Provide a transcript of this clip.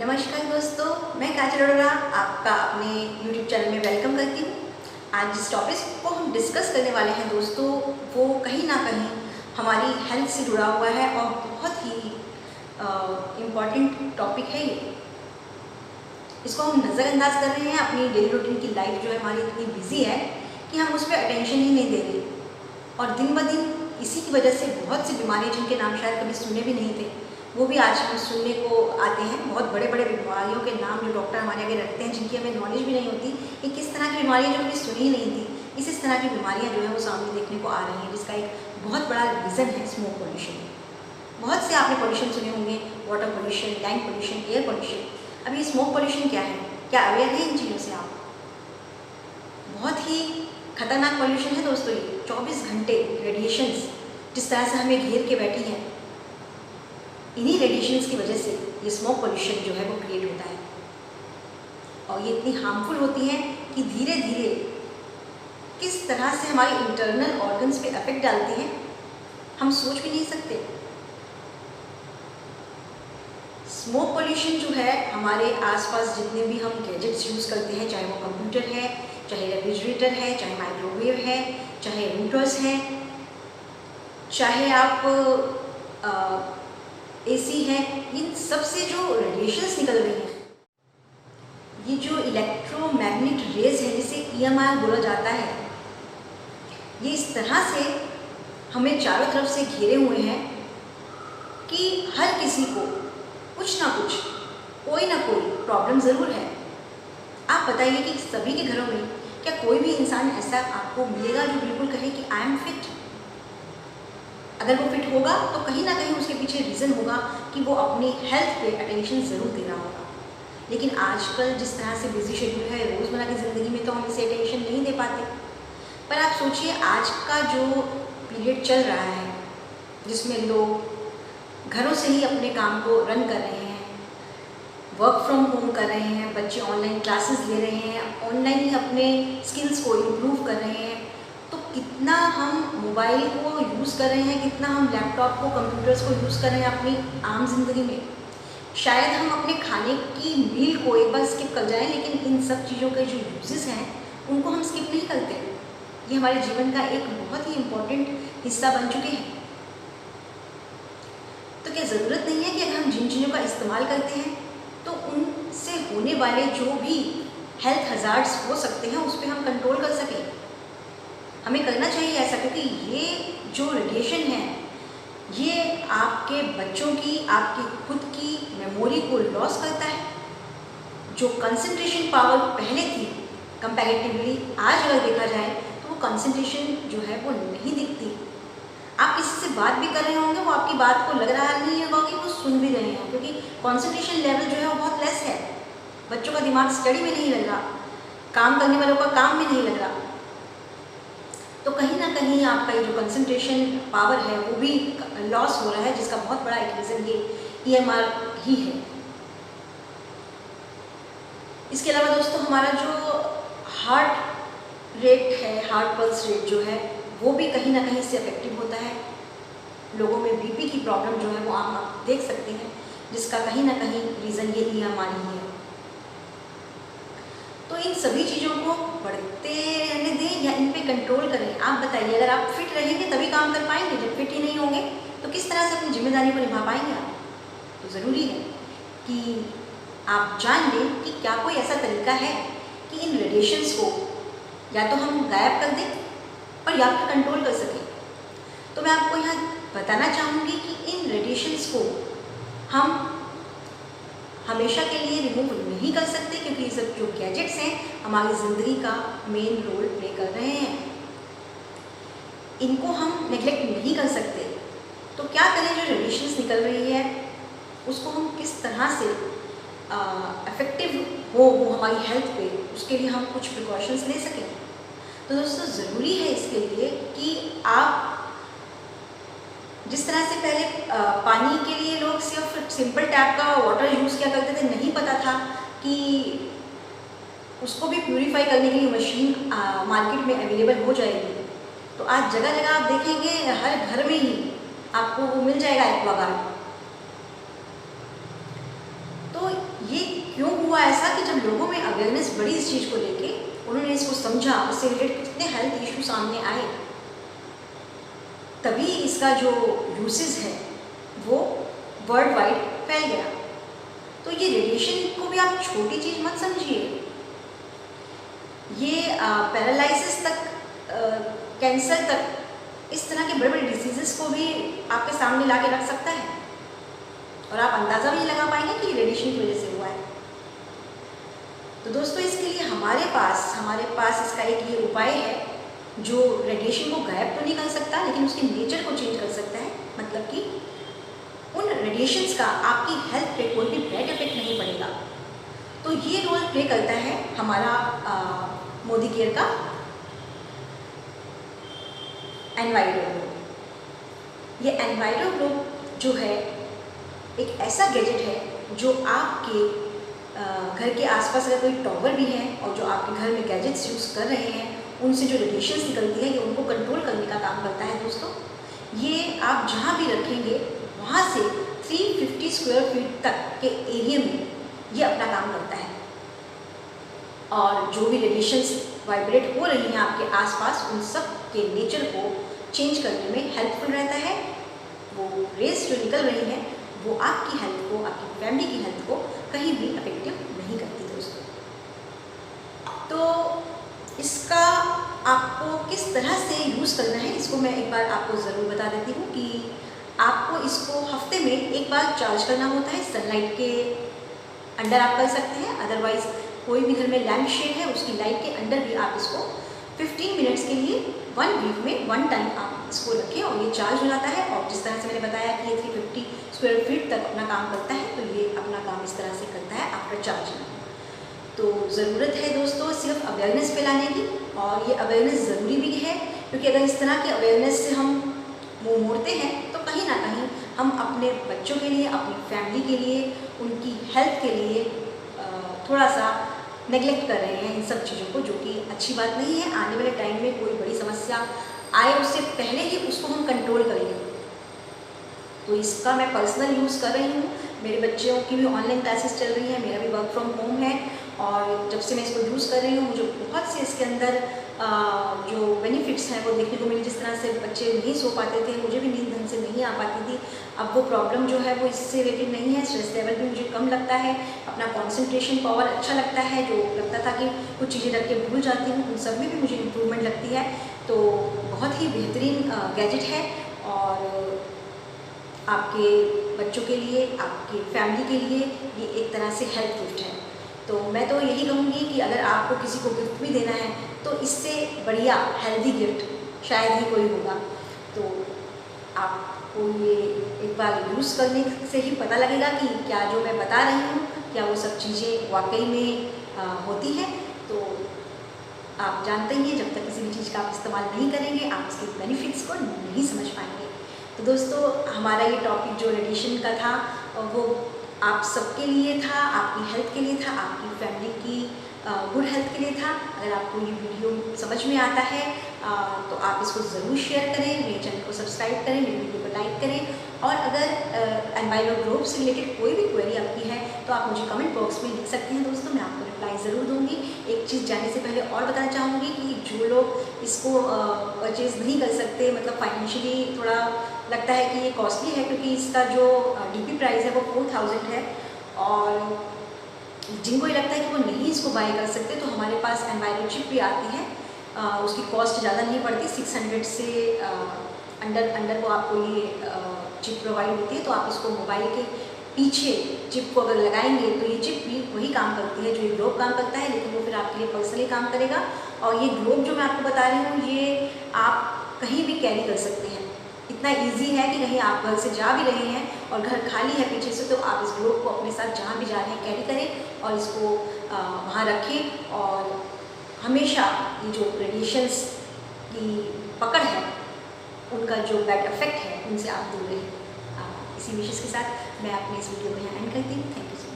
नमस्कार दोस्तों, मैं काजल अरोड़ा आपका अपने YouTube चैनल में वेलकम करती हूँ। आज जिस टॉपिक को हम डिस्कस करने वाले हैं दोस्तों, वो कहीं ना कहीं हमारी हेल्थ से जुड़ा हुआ है और बहुत ही इम्पॉर्टेंट टॉपिक है ये। इसको हम नज़रअंदाज कर रहे हैं। अपनी डेली रूटीन की लाइफ जो है हमारी इतनी बिजी है कि हम उस पर अटेंशन ही नहीं दे रहे, और दिन ब दिन इसी की वजह से बहुत सी बीमारियाँ जिनके नाम शायद कभी सुने भी नहीं थे, वो भी आज हम सुनने को आते हैं। बहुत बड़े बड़े बीमारियों के नाम जो डॉक्टर हमारे आगे रखते हैं, जिनकी हमें नॉलेज भी नहीं होती कि किस तरह की बीमारियाँ जो कभी सुनी ही नहीं थी, इस तरह की बीमारियाँ जो है वो सामने देखने को आ रही हैं, जिसका एक बहुत बड़ा रीज़न है स्मोक पोल्यूशन। बहुत से आपने पोल्यूशन सुने होंगे, water pollution, land pollution, air pollution. अब ये स्मोक पोल्यूशन क्या है? क्या अवेयर है इन चीज़ों से आप? बहुत ही खतरनाक पोल्यूशन है दोस्तों ये। 24 घंटे रेडिएशंस जिस तरह से हमें घेर के बैठी हैं, इन्हीं रेडिएशंस की वजह से ये स्मोक पोल्यूशन जो है वो क्रिएट होता है, और ये इतनी हार्मफुल होती हैं कि धीरे धीरे किस तरह से हमारे इंटरनल ऑर्गन्स पे इफेक्ट डालती हैं, हम सोच भी नहीं सकते। स्मोक पोल्यूशन जो है, हमारे आसपास जितने भी हम गैजेट्स यूज़ करते हैं, चाहे वो कंप्यूटर है, चाहे रेफ्रिजरेटर है, चाहे माइक्रोवेव है, चाहे रूटर्स हैं, चाहे आप एसी है, इन सब से जो रेडिएशंस निकल रही हैं, ये जो इलेक्ट्रोमैग्नेट रेज है जिसे EMR बोला जाता है, ये इस तरह से हमें चारों तरफ से घेरे हुए हैं कि हर किसी को कुछ ना कुछ, कोई ना कोई प्रॉब्लम ज़रूर है। आप बताइए कि सभी के घरों में क्या कोई भी इंसान ऐसा आपको मिलेगा जो बिल्कुल कहे कि आई एम फिट? अगर वो फिट होगा तो कहीं ना कहीं उसके पीछे रीज़न होगा कि वो अपनी हेल्थ पे अटेंशन ज़रूर दे रहा होगा। लेकिन आजकल जिस तरह से बिजी शेड्यूल है, रोज़मर्रा की ज़िंदगी में तो हम इसे अटेंशन नहीं दे पाते। पर आप सोचिए, आज का जो पीरियड चल रहा है जिसमें लोग घरों से ही अपने काम को रन कर रहे हैं, वर्क फ्रॉम होम कर रहे हैं, बच्चे ऑनलाइन क्लासेस ले रहे हैं, ऑनलाइन ही अपने स्किल्स को इम्प्रूव कर रहे हैं, तो कितना हम मोबाइल को यूज़ कर रहे हैं, कितना हम लैपटॉप को, कंप्यूटर्स को यूज़ कर रहे हैं अपनी आम जिंदगी में। शायद हम अपने खाने की मील को एक बार स्किप कर जाएं, लेकिन इन सब चीज़ों के जो यूजेस हैं उनको हम स्किप नहीं करते। ये हमारे जीवन का एक बहुत ही इम्पोर्टेंट हिस्सा बन चुके हैं। तो क्या ज़रूरत नहीं है कि अगर हम जिन चीज़ों का इस्तेमाल करते हैं तो उनसे होने वाले जो भी हेल्थ हज़ार्ड्स हो सकते हैं उस पर हम कंट्रोल कर सकें? हमें करना चाहिए ऐसा, क्योंकि ये जो रेडिएशन है ये आपके बच्चों की, आपकी खुद की मेमोरी को लॉस करता है। जो कंसंट्रेशन पावर पहले थी कंपैरेटिवली आज अगर देखा जाए तो वो कंसंट्रेशन जो है वो नहीं दिखती। आप किसी से बात भी कर रहे होंगे, वो आपकी बात को लग रहा नहीं होगा कि वो सुन भी रहे हैं, क्योंकि कंसंट्रेशन लेवल जो है वो बहुत लेस है। बच्चों का दिमाग स्टडी में नहीं लग रहा, काम करने वालों का काम में नहीं लग रहा, तो कहीं ना कहीं आपका ये जो कंसंट्रेशन पावर है वो भी लॉस हो रहा है, जिसका बहुत बड़ा एक रीज़न ये EMR ही है। इसके अलावा दोस्तों, हमारा जो हार्ट रेट है, हार्ट पल्स रेट जो है वो भी कहीं ना कहीं इससे अफेक्टिव होता है। लोगों में BP की प्रॉब्लम जो है वो आप देख सकते हैं, जिसका कहीं ना कहीं रीज़न ये EMR ही है। तो इन सभी चीज़ों को बढ़ते रहने दें या इन पे कंट्रोल करें? आप बताइए, अगर आप फिट रहेंगे तभी काम कर पाएंगे, जब फिट ही नहीं होंगे तो किस तरह से अपनी जिम्मेदारी को निभा पाएंगे आप? तो ज़रूरी है कि आप जान लें कि क्या कोई ऐसा तरीका है कि इन रेडिएशंस को या तो हम गायब कर दें और या फिर कंट्रोल कर सकें। तो मैं आपको यहाँ बताना चाहूँगी कि इन रेडिएशंस को हम हमेशा के लिए रिमूव नहीं कर सकते, क्योंकि ये सब जो गैजेट्स हैं हमारी ज़िंदगी का मेन रोल प्ले कर रहे हैं। इनको हम नेग्लेक्ट नहीं कर सकते। तो क्या करें, जो रेडिएशंस निकल रही है उसको हम किस तरह से इफ़ेक्टिव हो वो हमारी हेल्थ पे, उसके लिए हम कुछ प्रिकॉशंस ले सकें। तो दोस्तों, ज़रूरी है इसके लिए कि आप जिस तरह से पहले पानी के लिए लोग सिर्फ सिंपल टैप का वाटर यूज़ किया करते थे, नहीं पता था कि उसको भी प्यूरीफाई करने के लिए मशीन मार्केट में अवेलेबल हो जाएगी। तो आज जगह जगह आप देखेंगे, हर घर में ही आपको वो मिल जाएगा एक्वागार्ड। तो ये क्यों हुआ ऐसा कि जब लोगों में अवेयरनेस बढ़ी इस चीज़ को लेके, उन्होंने इसको समझा, इससे रिलेटेड कितने हेल्थ इशू सामने आए, तभी इसका जो यूसेज है वो वर्ल्ड वाइड फैल गया। तो ये रेडिएशन को भी आप छोटी चीज़ मत समझिए, ये पैरालिसिस तक, कैंसर तक, इस तरह के बड़े बड़े डिसीजेस को भी आपके सामने ला के रख सकता है और आप अंदाज़ा भी नहीं लगा पाएंगे कि रेडिएशन की वजह से हुआ है। तो दोस्तों, इसके लिए हमारे पास इसका एक ये उपाय है जो रेडिएशन को गायब तो नहीं कर सकता, लेकिन उसके नेचर को चेंज कर सकता है। मतलब कि उन रेडिएशंस का आपकी हेल्थ पे कोई भी बैड इफेक्ट नहीं पड़ेगा। तो ये रोल प्ले करता है हमारा मोदी केयर का एनवायरो ग्लोब। ये एनवायरो ग्लोब जो है एक ऐसा गैजेट है जो आपके घर के आसपास अगर कोई टॉवर भी है और जो आपके घर में गैजेट्स यूज़ कर रहे हैं, उनसे जो रेडिएशंस निकलती है ये उनको कंट्रोल करने का काम करता है। दोस्तों, ये आप जहाँ भी रखेंगे वहाँ से 350 स्क्वायर फीट तक के एरिया में ये अपना काम करता है और जो भी रेडिएशंस वाइब्रेट हो रही हैं आपके आसपास, उन सब के नेचर को चेंज करने में हेल्पफुल रहता है। वो रेस जो निकल रही हैं वो आपकी हेल्थ को, आपकी फैमिली की हेल्थ को कहीं भी अफेक्टिव नहीं करती। दोस्तों, तो इसका आपको किस तरह से यूज़ करना है इसको मैं एक बार आपको ज़रूर बता देती हूँ कि आपको इसको हफ्ते में एक बार चार्ज करना होता है। सनलाइट के अंडर आप कर सकते हैं, अदरवाइज़ कोई भी घर में लैम्प शेड है उसकी लाइट के अंडर भी आप इसको 15 मिनट्स के लिए 1 वीक में 1 टाइम आप इसको रखें और ये चार्ज हो जाता है। और जिस तरह से मैंने बताया कि ये 350 स्क्वायर फीट तक अपना काम करता है, तो ये अपना काम इस तरह से करता है आफ्टर चार्जिंग। तो ज़रूरत है दोस्तों सिर्फ अवेयरनेस फैलाने की, और ये अवेयरनेस ज़रूरी भी है क्योंकि अगर इस तरह की अवेयरनेस से हम मुँह मोड़ते हैं तो कहीं ना कहीं हम अपने बच्चों के लिए, अपनी फैमिली के लिए, उनकी हेल्थ के लिए थोड़ा सा नेगलेक्ट कर रहे हैं इन सब चीज़ों को, जो कि अच्छी बात नहीं है। आने वाले टाइम में कोई बड़ी समस्या आए उससे पहले ही उसको हम कंट्रोल करेंगे। तो इसका मैं पर्सनल यूज़ कर रही हूँ, मेरे बच्चों की भी ऑनलाइन क्लासेस चल रही हैं, मेरा भी वर्क फ्रॉम होम है, और जब से मैं इसको यूज़ कर रही हूँ मुझे बहुत से इसके अंदर जो बेनिफिट्स हैं वो देखने को मिले। जिस तरह से बच्चे नहीं सो पाते थे, मुझे भी नींद ढंग से नहीं आ पाती थी, अब वो प्रॉब्लम जो है वो इससे रिलेटेड नहीं है। स्ट्रेस लेवल भी मुझे कम लगता है, अपना कॉन्सेंट्रेशन पावर अच्छा लगता है। जो लगता था कि कुछ चीज़ें रख के भूल जाती हूँ, उन सब में भी मुझे इम्प्रूवमेंट लगती है। तो बहुत ही बेहतरीन गैजेट है और आपके बच्चों के लिए, आपकी फैमिली के लिए ये एक तरह से हेल्थ गिफ्ट है। तो मैं तो यही कहूँगी कि अगर आपको किसी को गिफ्ट भी देना है तो इससे बढ़िया हेल्दी गिफ्ट शायद ही कोई होगा। तो आपको ये एक बार यूज़ करने से ही पता लगेगा कि क्या जो मैं बता रही हूँ क्या वो सब चीज़ें वाकई में होती हैं। तो आप जानते ही हैं जब तक किसी भी चीज़ का आप इस्तेमाल नहीं करेंगे आप इसके बेनिफिट्स को नहीं समझ पाएंगे। तो दोस्तों, हमारा ये टॉपिक जो रेडिएशन का था वो आप सबके लिए था, आपकी हेल्थ के लिए था, आपकी फैमिली की गुड हेल्थ के लिए था। अगर आपको ये वीडियो समझ में आता है तो आप इसको ज़रूर शेयर करें, मेरे चैनल को सब्सक्राइब करें, मेरे वीडियो को लाइक करें। और अगर एनवायरो ग्लोब से रिलेटेड कोई भी क्वेरी आपकी है तो आप मुझे कमेंट बॉक्स में लिख सकते हैं। दोस्तों, मैं आपको रिप्लाई ज़रूर दूँगी। एक चीज़ जाने से पहले और बताना चाहूँगी कि जो लोग इसको परचेज़ नहीं कर सकते, मतलब फाइनेंशियली थोड़ा लगता है कि ये कॉस्टली है क्योंकि इसका जो डीपी प्राइस है वो 4000 है, और जिनको ये लगता है कि वो नहीं इसको बाय कर सकते तो हमारे पास एनवायरो चिप भी आती है। उसकी कॉस्ट ज़्यादा नहीं पड़ती, 600 से अंडर वो आपको ये चिप प्रोवाइड होती है। तो आप इसको मोबाइल के पीछे चिप को अगर लगाएंगे तो ये चिप भी वही काम करती है जो ये ग्लोब काम करता है, लेकिन वो फिर आपके लिए पर्सनली काम करेगा। और ये ग्लोब जो मैं आपको बता रही हूँ ये आप कहीं भी कैरी कर सकते हैं। इतना इजी है कि कहीं आप घर से जा भी रहे हैं और घर खाली है पीछे से, तो आप इस ग्लोब को अपने साथ जहाँ भी जा रहे हैं कैरी करें और इसको वहाँ रखें। और हमेशा ये जो रेडिएशंस की पकड़ है, उनका जो बैड इफेक्ट है, उनसे आप दूर रहें। इसी विशेष के साथ मैं अपने इस वीडियो को यहाँ एंड करती हूँ। Thank you.